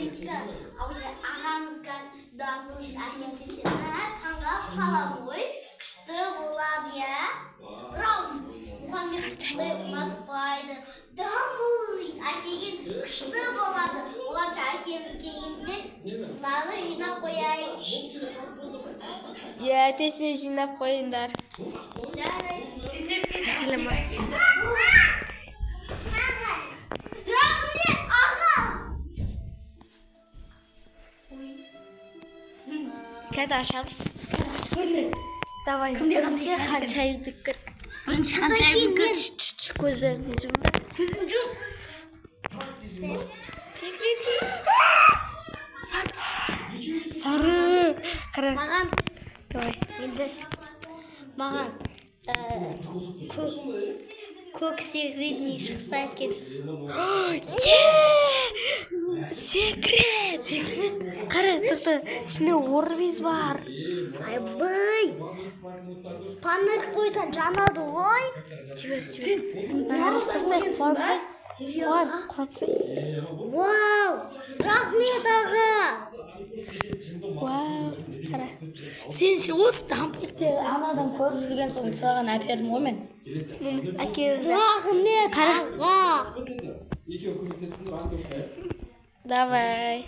әкемізге ағамызға дамыл әкемізге таңғалып қаламын ғой, күшті болады, иә. Бірақ мұхаммед ұнатпайды. Дамыл әкеге күшті болады. Оларша әкеміз келгенде малы жинап қояйық. Тесіне жинап қойыңдар. Қазір ашамыз. Давай, бірінші ханшайымды кір. Бірінші ханшайымды кір. Көздерін жұм. Көзін жұм. Сары. Қара. Маған Давай. енді маған көк секретный шықса екен. Секрет. Қара, тоқта, ішінде орбез бар. Айбай! Панель қойсан жанады ғой. Тибер. Нарыстасай, қуансай. Қуансай. Вау! Рахмет аға! Вау, қара. Сен ше осы дампетте анадан көріп жүрген соң саған әпердім ғой мен. Рахмет аға! Давай.